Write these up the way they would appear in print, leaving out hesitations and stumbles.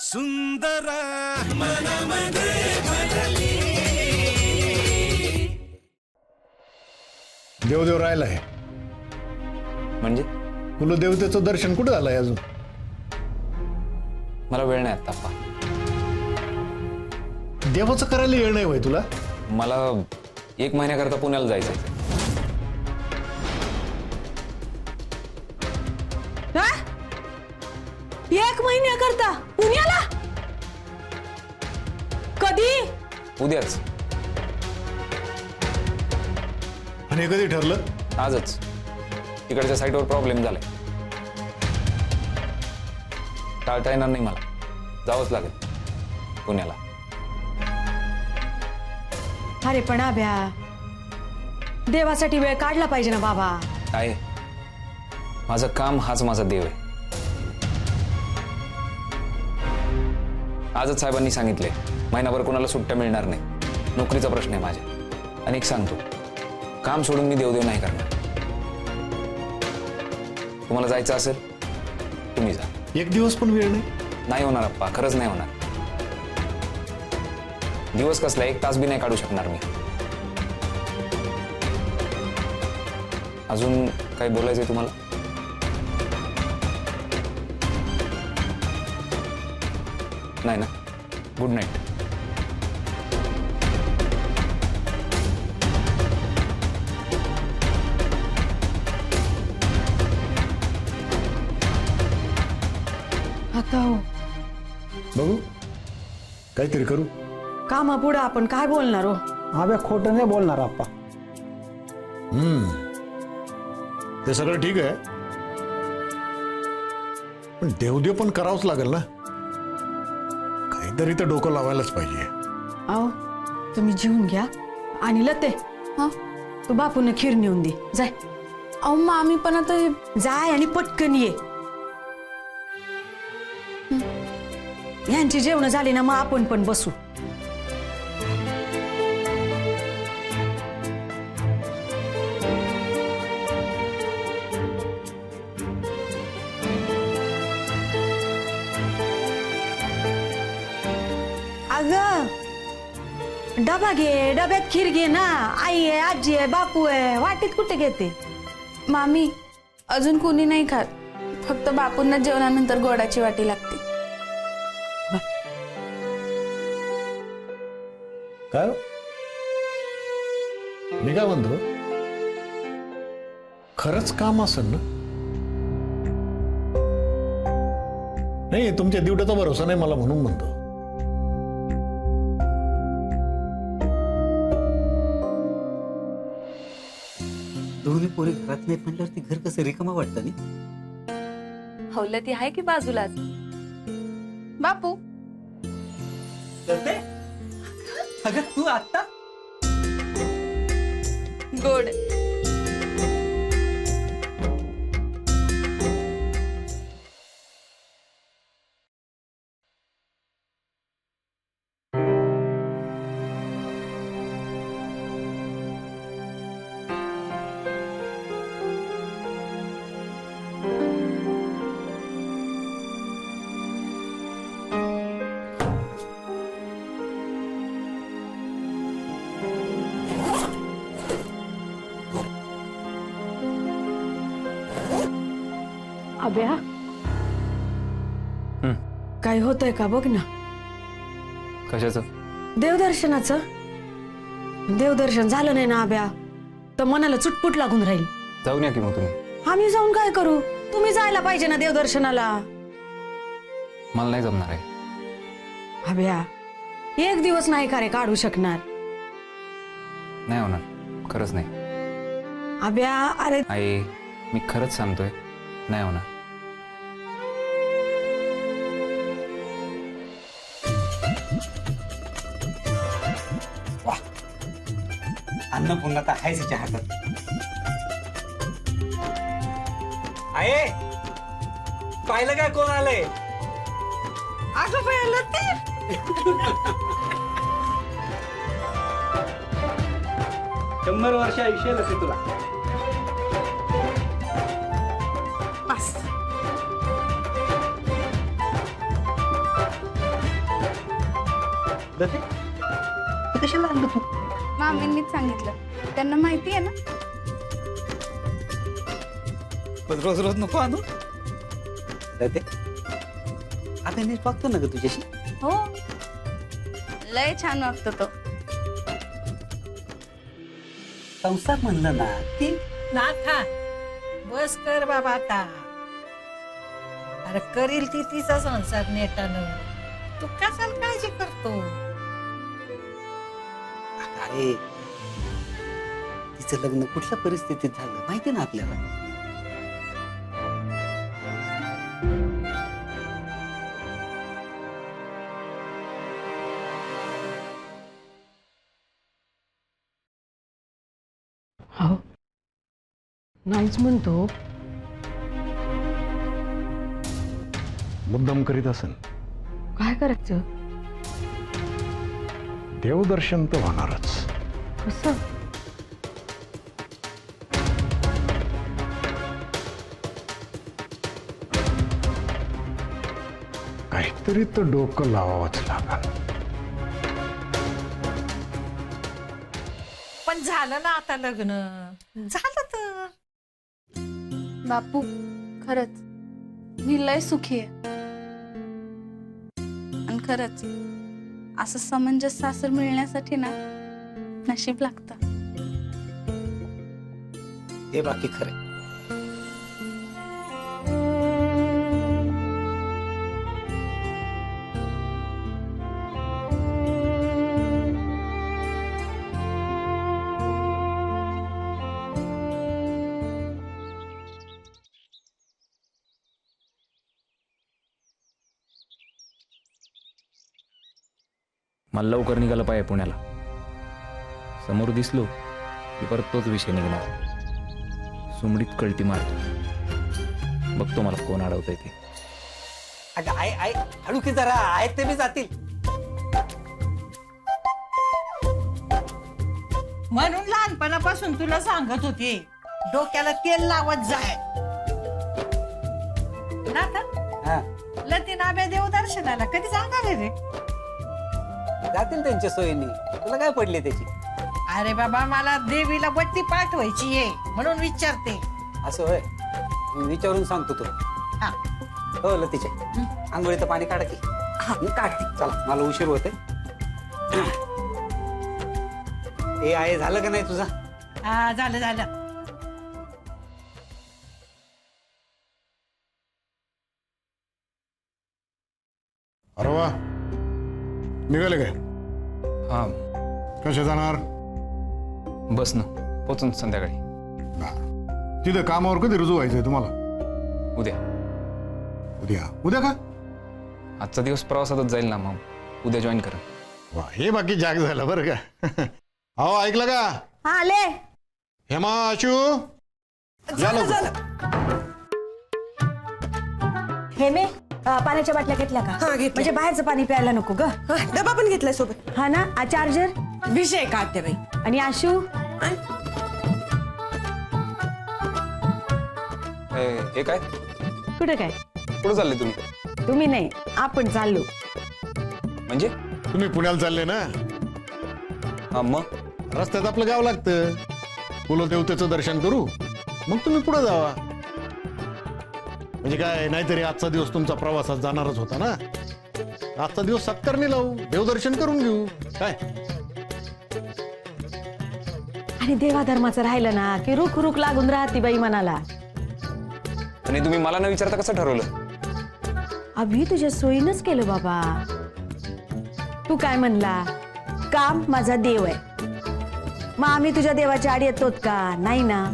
सुंदर मनामध्ये घडली. देवदेव राहिलाय म्हणजे कुलदेवतेचं दर्शन कुठं झालंय अजून? मला वेळ नाही आता अप्पा. देवाचं करायला येळ नाही होय तुला? मला 1 महिन्याकरता पुण्याला जायचं. हा? 1 महिन्याकरता पुण्याला? कधी? उद्याच. आणि हे कधी ठरलं? आजच. तिकडच्या साईटवर प्रॉब्लेम झालाय. टाळता येणार नाही मला. जावंच लागेल पुण्याला. अरे पण आभ्या, देवासाठी वेळ काढला पाहिजे ना बाबा. आहे, माझं काम हाच माझा देव आहे. आजच साहेबांनी सांगितले महिनाभर कोणाला सुट्ट्या मिळणार नाही. नोकरीचा प्रश्न आहे माझ्या. आणि एक सांगतो, काम सोडून मी देवदेव नाही करणार. तुम्हाला जायचं असेल तुम्ही जा. 1 दिवस पण वेळ नाही? नाही होणार अप्पा, खरंच नाही होणार. दिवस कसला 1 तास बी नाही काढू शकणार मी. अजून काही बोलायचंय तुम्हाला? नाही ना? Good night. आता हो, बघू काहीतरी करू. कामापुढे आपण काय बोलणार हो? आभ्या खोटं नाही बोलणार आप्पा. ते सगळं ठीक आहे, पण देवदेव पण करावंच लागेल ना. काहीतरी तर डोकं लावायलाच पाहिजे. अहो तुम्ही जेवून घ्या आणि लते तू बापूने खीर नेऊन दे. जाय. अहो मामी पण आता जाय आणि पटकन ये. यांची जेवण झाली ना मग आपण पण बसू. अगं डबा घे, डब्यात खीर घे ना. आई आहे, आजी आहे, बापू आहे, वाटीत कुठे घेते? मामी अजून कोणी नाही खात. फक्त बापूंना जेवणानंतर गोडाची वाटी लागते. काय मी काय म्हणतो, खरंच काम असेल ना? नाही, तुमच्या ड्युटीचा भरोसा नाही मला म्हणून म्हणतो. दोन्ही पोरी घरात नाही म्हणल्यावर घर कसं रिकामा वाटतं नाही? हवलती आहे की बाजूलाच. बापू अगं तू आता गोड. अभ्या काय होतंय का बघ ना. कशाचं? देवदर्शनाचं. देवदर्शन झालं नाही ना अभ्या तर मनाला चुटपुट लागून राहील. जाऊन या की मग तुम्ही. आम्ही जाऊन काय करू? तुम्ही जायला पाहिजे ना देवदर्शनाला. मला नाही जमणार आहे. अभ्या 1 दिवस नाही का रे काढू शकणार? नाही होणार, खरंच नाही. अभ्या अरे आई, मी खरंच सांगतोय, नाही होणार. अन्न पुन्हा तर आहेच हिच्या हातात. आहे पाहिलं काय कोण आलंय? अगं पाहिलं ते 100 वर्ष आयुष्य लसे तुला. बस. दत्ते हे कशाला आणलं तू? मामींनीच सांगितलं, त्यांना माहिती आहे ना. पण रोज रोज नको आणू. दत्ते आता नीट बघतो ना ग तुझ्याशी. हो, लय छान वागतो तो. संसार म्हणलं ना की नाथा बस कर बाबा आता. अरे करील ती तिचा संसार नेटानं, तू कशाला काळजी करतो. अरे तिचं लग्न कुठल्या परिस्थितीत झालं माहिती ना आपल्याला. हो नाहीच म्हणतो. मुद्दाम करीत असेल. काय करायचं. देवदर्शन तर होणारच. कसं. काहीतरी तर डोकं लावावंच लागल. पण झालं ना आता लग्न. झालं तर. बापू खरंच मी लय सुखी आहे. आणि खरंच असं समंजस सासर मिळण्यासाठी ना नशीब लागतं. हे बाकी खरं. मला लवकर निघालं पाहिजे पुण्याला. समोर दिसलो की परत तोच विषय निघणार. सुमडीत कळती मारतो. बघतो मला कोण अडवतंय ते. अगं आय आय हळू की जरा. आहेत ते बी जातील. म्हणून लहानपणापासून तुला सांगत होते डोक्याला तेल लावत जाय. नाथा हा लतीन आब्या देवदर्शनाला कधी जाणार आहे रे. जातील त्यांच्या सोयीने. तुला काय पडली त्याची. अरे बाबा मला देवीला बत्ती पाठवायची आहे म्हणून विचारते. असं होय. मी विचारून सांगतो तुला. हा हो लतीचे आंघोळीचं पाणी काढा की. काढते. चला मला उशीर होते. हे आहे झालं का नाही तुझा. हा झालं झालं. अरे वा निघाले काय. हा कसे जाणार. बस ना पोचून संध्याकाळी. तिथं कामावर कधी रुजू व्हायचंय तुम्हाला. उद्या. उद्या. उद्या का. आजचा दिवस प्रवासातच जाईल ना. मग उद्या जॉईन करा. वा हे बाकी जाग झालं बरं का. अहो ऐकलं का. हा आले. हेमा आशू झालं. हे मे पाण्याच्या बाटल्या घेतल्या का. म्हणजे बाहेरचं पाणी प्यायला नको ग. डबा पण घेतलाय सोबत. हा ना. आ चार्जर विषय काढते बाई. आणि आशू हे काय कुठे काय. कुठं चालले तुम्ही. तुम्ही नाही आपण चाललो. म्हणजे तुम्ही पुण्याला चालले ना. हा मग रस्त्यात आपलं गाव लागतं. कुलदेवतेचं दर्शन करू मग तुम्ही पुढे जावा. म्हणजे काय नाहीतरी आजचा दिवस तुमचा प्रवासात जाणारच होता ना. आजचा दिवस सत्कारणी लावू. देवदर्शन करून घेऊ काय. आणि देवाधर्माचं राहिलं ना की रुख रुख लागून राहते बाई मनाला. आणि तुम्ही मला न विचारता कसं ठरवलं. अभि तुझ्या सोयीनच केलं बाबा. तू काय म्हणला काम माझा देव आहे. मग आम्ही तुझ्या देवाच्या आड येतोत का. नाही ना.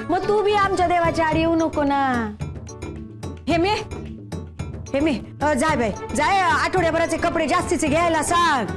मग तू बी आमच्या देवाच्या आड येऊ नको ना. हे मी जाय बाई जाय. आठवड्याभराचे कपडे जास्तीचे घ्यायला सांग.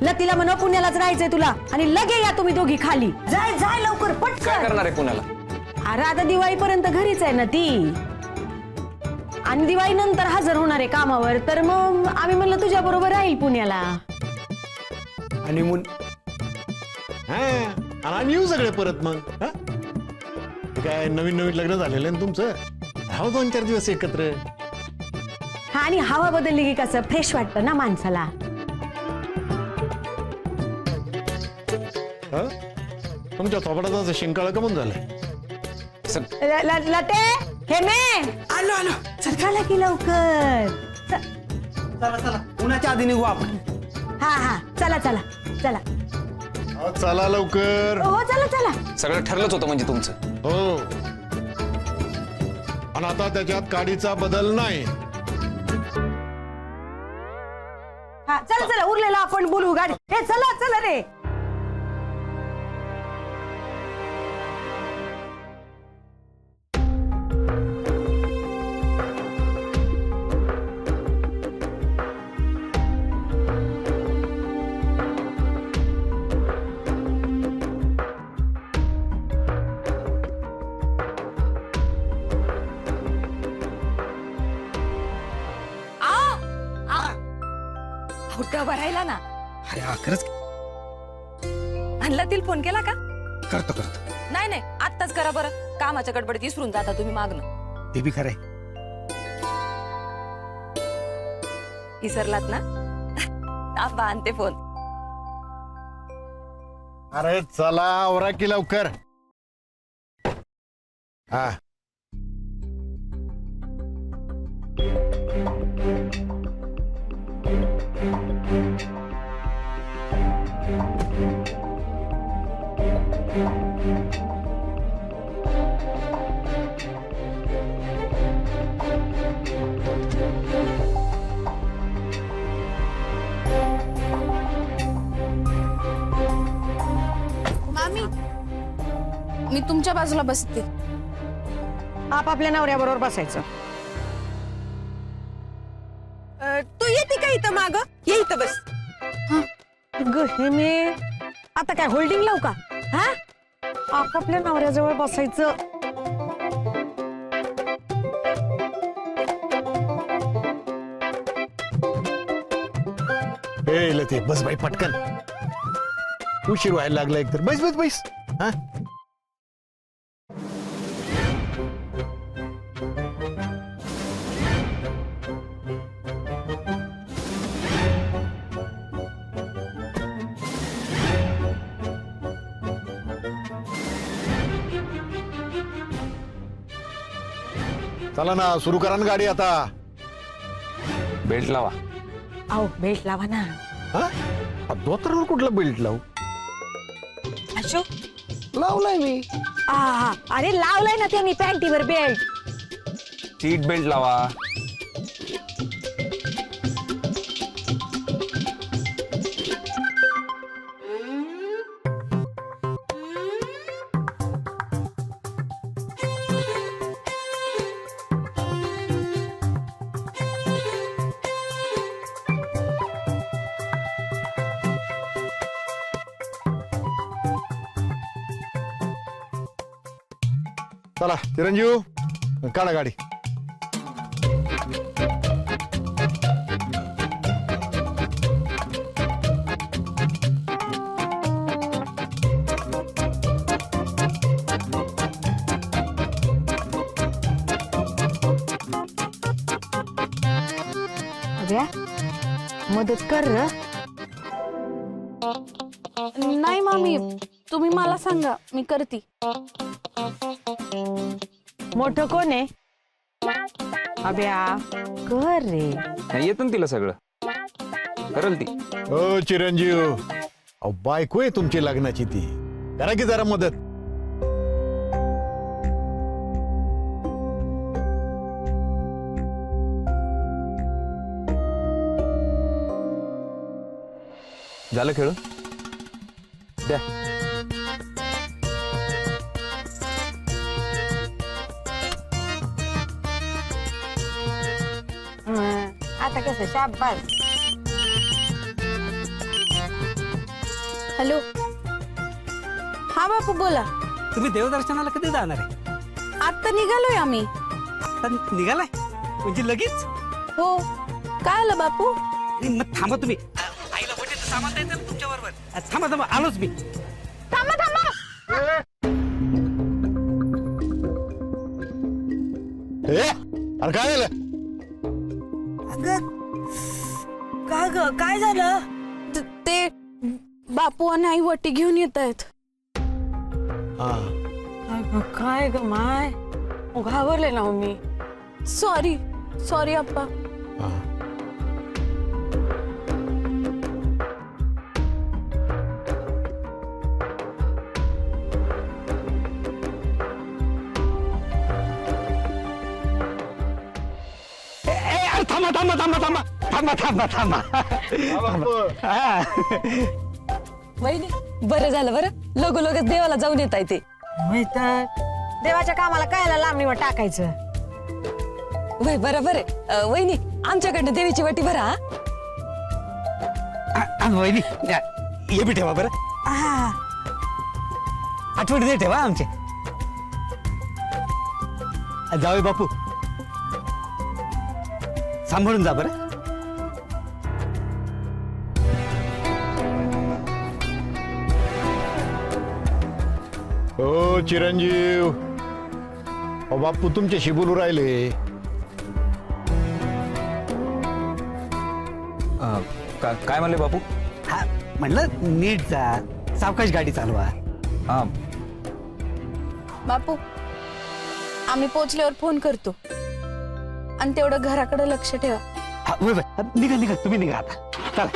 लतीला म्हण पुण्यालाच राहायचंय तुला. आणि लगे या तुम्ही दोघी खाली. जाय जाय लवकर काय पटकन. करणार आहे पुण्याला. अरे आता दिवाळीपर्यंत घरीच आहे ना ती. आणि दिवाळी नंतर हजर होणार आहे कामावर. तर मग आम्ही म्हणलं तुझ्या बरोबर राहील पुण्याला. आणि मुन हा आणि येऊ सगळे परत मग. हा काय नवीन नवीन लग्न झालेलं आहे तुमचं. राहू 2-4 दिवस एकत्र. हा आणि हवा बदलली की कसं फ्रेश वाटतं ना माणसाला. हं? तुमच्या थोपडाचं शिंकाळ कमून झालंय. लटे हे मे आलो आलो चल चला की लवकर. चला चला उन्हाच्या आधी निघू आपण. हा चला चला चला. अहो, चला लवकर. हो चला चला. सगळं ठरलंच होतं म्हणजे तुमचं. हो. आणि आता त्याच्यात काडीचा बदल नाही. हा चला चला उरलेला आपण बोलू गाडी. हे चला चला रे. कुठं भरायला ना. अरे हा खरंच आणला तिला फोन केला का? करतो नाही नाही आत्ताच करा बरं. कामाच्या गडबडीत विसरून जाता तुम्ही मागणं. ते बी खरंय. विसरलात ना? आबा आणते फोन. अरे चला आवरा की लवकर. हा मामी मी तुमच्या बाजूला बसते. आपापल्या नवऱ्याबरोबर बसायचं. तू येते का इथं माग ये इथं बस. ग हे मे आता काय होल्डिंग लावू का? हा आपापल्या नवऱ्याजवळ बसायचं. हे ते बस बाई पटकन. उशीर व्हायला लागला एकतर. बैस बैस बैस. हा चला ना सुरू करा ना गाडी आता. बेल्ट लावा. अहो बेल्ट लावा ना. हा धोत्रावर कुठला बेल्ट लावू? अशोक लावलाय मी. हा अरे लावलाय ना त्यांनी पॅन्टीवर बेल्ट. सीट बेल्ट लावा. चला चिरंजीव काढा गाडी. अभ्या मदत कर र. नाही मामी तुम्ही मला सांगा मी करते. मोठं कोण आहे? अभ्या कर रे. नाही येतं ना तिला सगळं. करल ती. हो चिरंजीव अहो बायको आहे तुमची लग्नाची. ती करा की जरा मदत. झालं खेळून द्या. आता कसं शाबास. हॅलो हा बापू बोला. तुम्ही देवदर्शनाला कधी जाणार आहे? आता निघालोय आम्ही. आता निघालाय म्हणजे लगेच? हो काय आलं बापू? आणि मग थांबा तुम्ही. आईला बजेट सामान द्यायचं ना तुमच्या बरोबर. थांबा थांबा आलोच मी. थांबा थांबा. अरे काय झालं? का ग काय झालं? ते बापू आणि आई वटी घेऊन येत आहेत. हा काय ग माय घाबरले ना मी. सॉरी सॉरी आप्पा. हा. थांबा थांबा थांबा थांबा थांबा थांबा थांबा. वहिनी बरं झालं बरं लगो लगच देवाला जाऊन येत आहे ते. देवाच्या कामाला कायला लांबणीवर टाकायचं. वय बरं बरं वहिनी आमच्याकडनं देवीची वाटी भरा हा. वहिनी ये बी ठेवा बरं. आठवण दे ठेवा आमचे. जावे बापू सांभाळून जा बरं. हो चिरंजीव. अहो बापू तुमच्याशी बोलू राहिले. काय म्हणले बापू? हा म्हणलं नीट जा, सावकाश गाडी चालवा. हा बापू आम्ही पोचल्यावर फोन करतो आणि तेवढं घराकडे लक्ष ठेवा. हा वय वय निघा निघा तुम्ही निघा आता चला.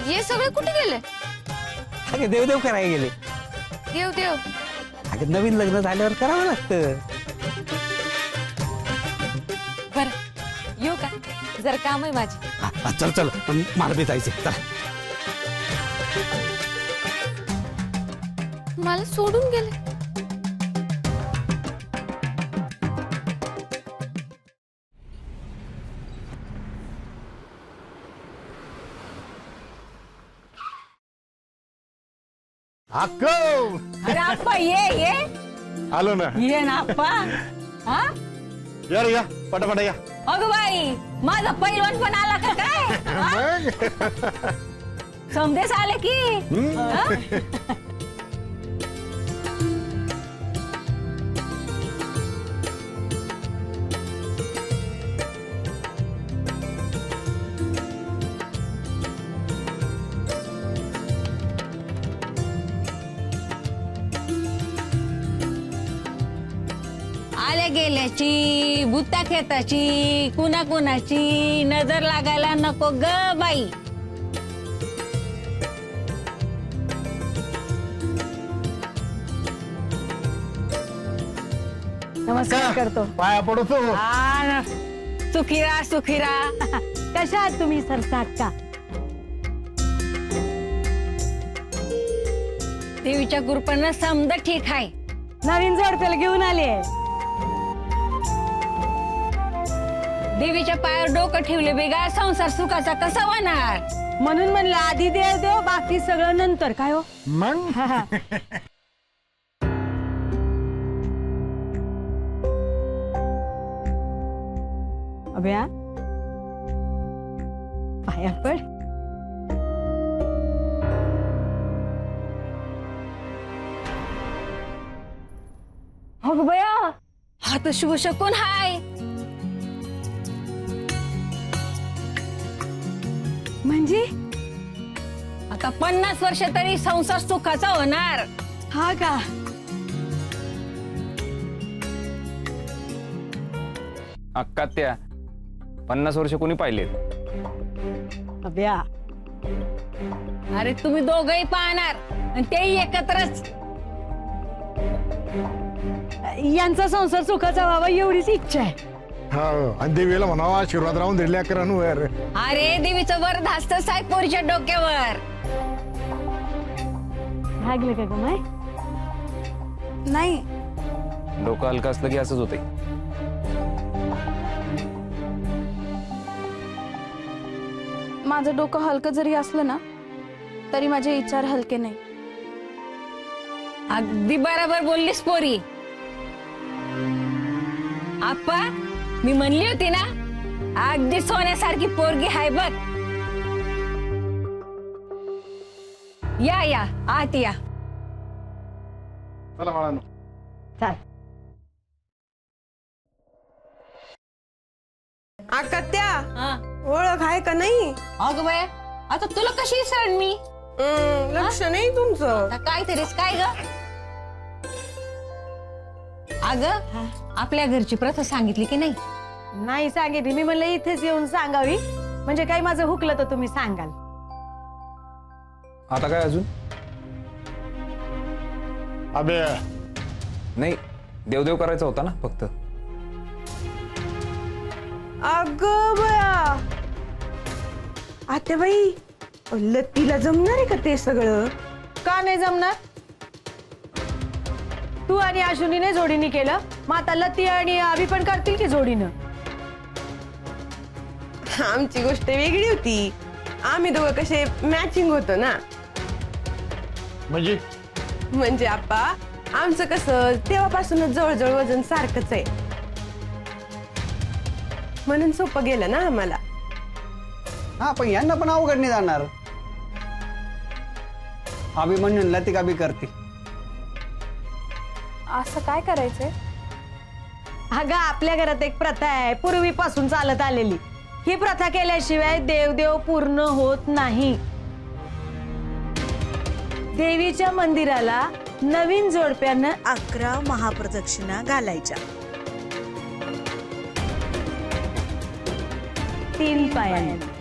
हे सगळे कुठे गेले? अगे देवदेव करायला गेले. देव देव अगे नवीन लग्न झाल्यावर करावं लागतं. बरं येऊ का जर काम आहे माझी. हा, चल चल मला बी जायचं चला. मला सोडून गेले. अक्क अरे आप्पा ये आलो ना. ये ना आप्पा. हा या रे, या पटापटा या. अगं बाई माझा पैलवान पण आला का काय? समदेश आले की. हा? आल्या गेल्याची बुत्ता खेताची कुणा कुणाची नजर लागायला नको ग बाई. नमस्कार करतो. पाया पडतो. सुखीरा सुखीरा. कशा आहात तुम्ही सरसाट का? देवीच्या कृपेनं समद ठीक आहे. नवीन जोडपेल घेऊन आले. देवीच्या पायावर डोकं ठेवले बेगा संसार सुखाचा कसा होणार म्हणून म्हणलं आधी देव देव बाकी सगळं नंतर. काय हो मग अभ्या पाया पड. हो ग बया हा तर शुभ शकून हाय. म्हणजे आता 50 वर्ष तरी संसार सुखाचा होणार. हा का? अक्का त्या 50 वर्ष कोणी पाहिले? अभ्या अरे तुम्ही दोघही पाहणार आणि तेही एकत्रच. यांचा संसार सुखाचा व्हावा एवढीच इच्छा आहे. हो आणि देवीला म्हणावा आशीर्वाद राहून दिल्या करांवर. अरे देवीचं वरद असतं सायपोरीच्या डोक्यावर. भागलं का ग माय? नाही डोकं हलकं असलं की असंच होतंय. माझं डोकं हलकं जरी असलं ना तरी माझे विचार हलके नाही. अगदी बरोबर बोललीस पोरी. आप्पा मी म्हणली होती ना अगदी सोन्यासारखी पोरगी हाय बघ. या या आत या. चला बाळांनो. चाल. आकात्या ओळख आहे का नाही? अगं बाय आता तुला कशी विसरण मी लक्ष नाही तुमचं. काय तरीच काय ग अगं आपल्या घरची प्रथा सांगितली की नाही? नाही सांगितली. मी म्हणलं इथेच येऊन सांगावी, म्हणजे काही माझं हुकलं तर तुम्ही सांगाल. आता काय अजून? अबे नाही, देवदेव करायचा होता ना फक्त. अगं बया आत्याबाई, लतीला जमणार आहे का ते सगळं? का नाही जमणार? तू आणि अश्विनीने जोडीने केलं, मग आता लती आणि अभि पण करतील की जोडीनं? आमची गोष्ट वेगळी होती. आम्ही दोघं कसे मॅचिंग होतो ना. म्हणजे आप्पा आमचं कसं तेव्हापासूनच जवळजवळ वजन सारखंच आहे, म्हणून सोपं गेलं ना आम्हाला. हा पण यांना पण अवघड नाही जाणार. अभिमन्यून लतिका बी करते. असं काय करायचंय? अगं आपल्या घरात एक प्रथा आहे, पूर्वीपासून चालत आलेली. ही प्रथा केल्याशिवाय देवदेव पूर्ण होत नाही. देवीच्या मंदिराला नवीन जोडप्यानं 11 महाप्रदक्षिणा घालायच्या. 3 पायांनी.